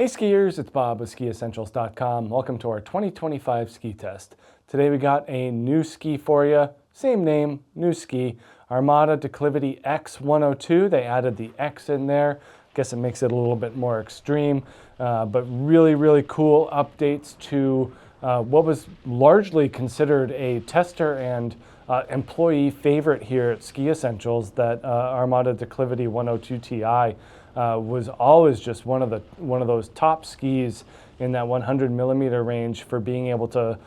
Hey skiers, it's Bob with skiessentials.com. Welcome to our 2025 ski test. Today we got a new ski for you. Same name, new ski. Armada Declivity X102. They added the X in there. Guess it makes it a little bit more extreme, but really cool updates to what was largely considered a tester and employee favorite here at Ski Essentials, that Armada Declivity 102 Ti. Was always just one of those top skis in that 100 millimeter range for being able to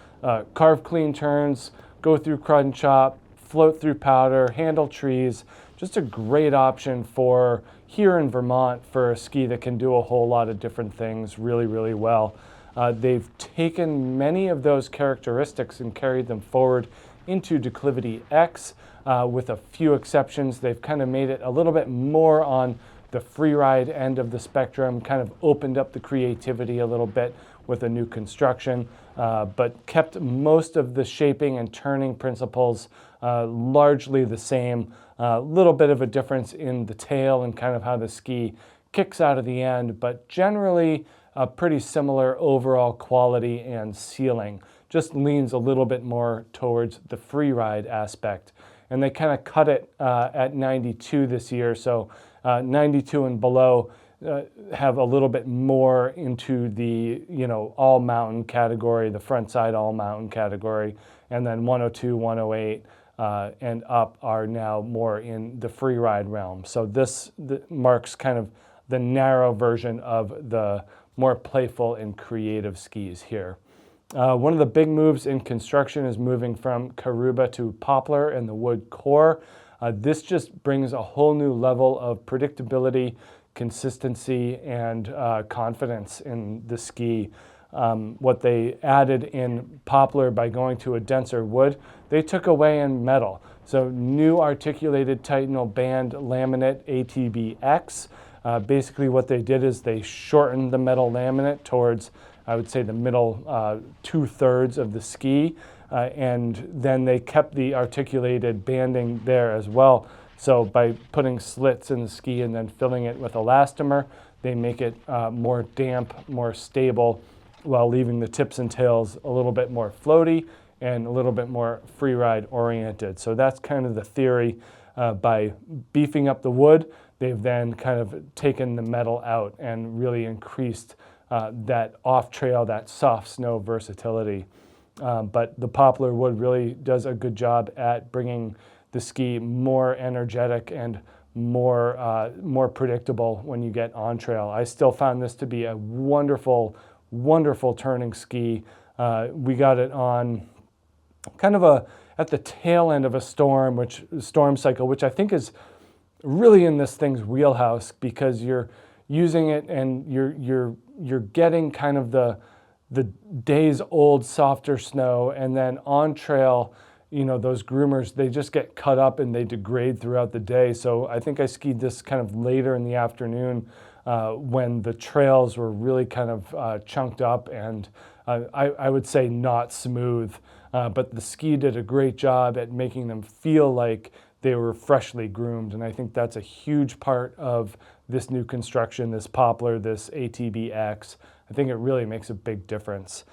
carve clean turns, go through crud and chop, float through powder, handle trees. Just a great option for here in Vermont for a ski that can do a whole lot of different things really well. They've taken many of those characteristics and carried them forward into Declivity X. With a few exceptions, they've kind of made it a little bit more on the freeride end of the spectrum, kind of opened up the creativity a little bit with a new construction, but kept most of the shaping and turning principles largely the same. A little bit of a difference in the tail and kind of how the ski kicks out of the end, but generally a pretty similar overall quality and sealing. Just leans a little bit more towards the freeride aspect. And they kind of cut it at 92 this year, so 92 and below have a little bit more into the all mountain category, the front side all mountain category, and then 102, 108 and up are now more in the freeride realm. So this marks kind of the narrow version of the more playful and creative skis here. One of the big moves in construction is moving from Caruba to poplar and the wood core. This just brings a whole new level of predictability, consistency, and confidence in the ski. What they added in poplar by going to a denser wood, they took away in metal. So new articulated titanal band laminate ATBX. Basically what they did is they shortened the metal laminate towards, I would say, the middle 2/3 of the ski, and then they kept the articulated banding there as well. So by putting slits in the ski and then filling it with elastomer, they make it more damp, more stable, while leaving the tips and tails a little bit more floaty and a little bit more freeride oriented. So that's kind of the theory. By beefing up the wood, they've then kind of taken the metal out and really increased that off-trail, that soft snow versatility. But the poplar wood really does a good job at bringing the ski more energetic and more predictable when you get on trail. I still found this to be a wonderful turning ski. We got it on kind of at the tail end of a storm cycle, which I think is really in this thing's wheelhouse, because you're using it and you're getting kind of the days old softer snow, and then on trail, those groomers, they just get cut up and they degrade throughout the day. So I think I skied this kind of later in the afternoon when the trails were really kind of chunked up and I would say not smooth, but the ski did a great job at making them feel like they were freshly groomed. And I think that's a huge part of this new construction, this poplar, this ATBX. I think it really makes a big difference.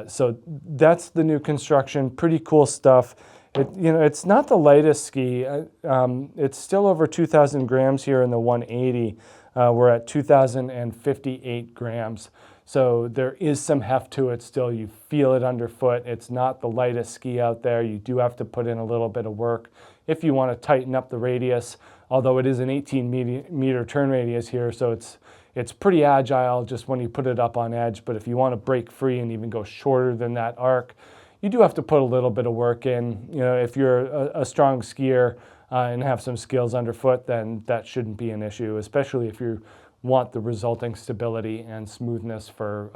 So that's the new construction, pretty cool stuff. It's not the lightest ski. It's still over 2,000 grams here in the 180. We're at 2,058 grams. So there is some heft to it still. You feel it underfoot. It's not the lightest ski out there. You do have to put in a little bit of work if you want to tighten up the radius, although it is an 18-meter turn radius here, so it's pretty agile just when you put it up on edge. But if you want to break free and even go shorter than that arc, you do have to put a little bit of work in. If you're a strong skier and have some skills underfoot, then that shouldn't be an issue, especially if you want the resulting stability and smoothness for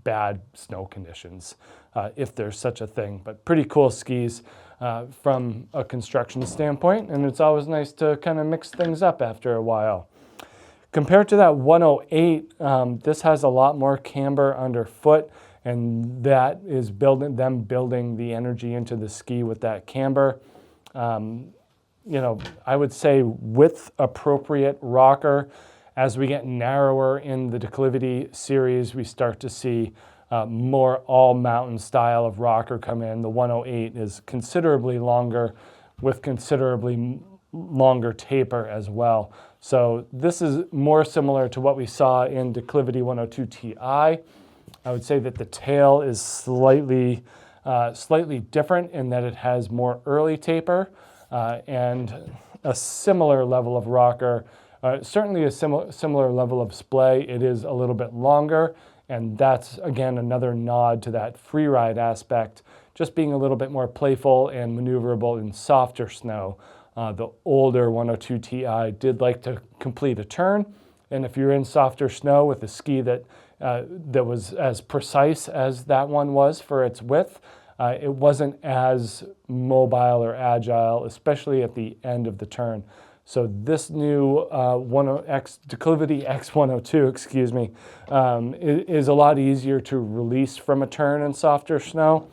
bad snow conditions, if there's such a thing. But pretty cool skis from a construction standpoint, and it's always nice to kind of mix things up after a while. Compared to that 108, this has a lot more camber underfoot, and that is building the energy into the ski with that camber. I would say with appropriate rocker As we get narrower in the Declivity series, we start to see more all-mountain style of rocker come in. The 108 is considerably longer with considerably longer taper as well. So this is more similar to what we saw in Declivity 102 Ti. I would say that the tail is slightly different in that it has more early taper and a similar level of rocker. Certainly a similar level of splay. It is a little bit longer, and that's, again, another nod to that free ride aspect, just being a little bit more playful and maneuverable in softer snow. The older 102 Ti did like to complete a turn, and if you're in softer snow with a ski that was as precise as that one was for its width, it wasn't as mobile or agile, especially at the end of the turn. So this new Declivity X102, excuse me, is a lot easier to release from a turn in softer snow.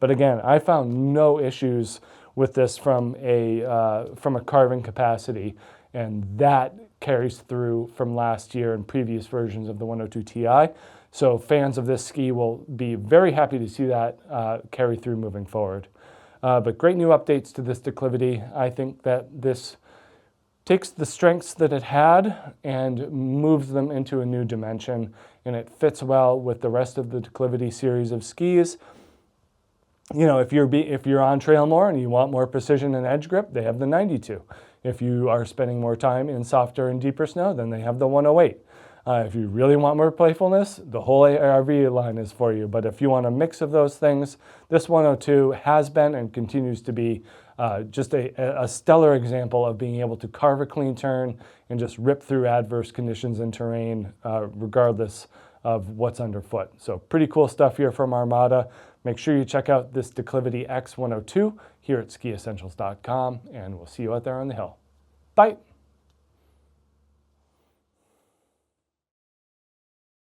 But again, I found no issues with this from a carving capacity, and that carries through from last year and previous versions of the 102 Ti. So fans of this ski will be very happy to see that carry through moving forward. But great new updates to this Declivity. I think that this takes the strengths that it had and moves them into a new dimension, and it fits well with the rest of the Declivity series of skis. You know, if you're on trail more and you want more precision and edge grip, they have the 92. If you are spending more time in softer and deeper snow, then they have the 108. If you really want more playfulness, the whole ARV line is for you. But if you want a mix of those things, this 102 has been and continues to be just a stellar example of being able to carve a clean turn and just rip through adverse conditions and terrain regardless of what's underfoot. So pretty cool stuff here from Armada. Make sure you check out this Declivity X102 here at skiessentials.com, and we'll see you out there on the hill. Bye.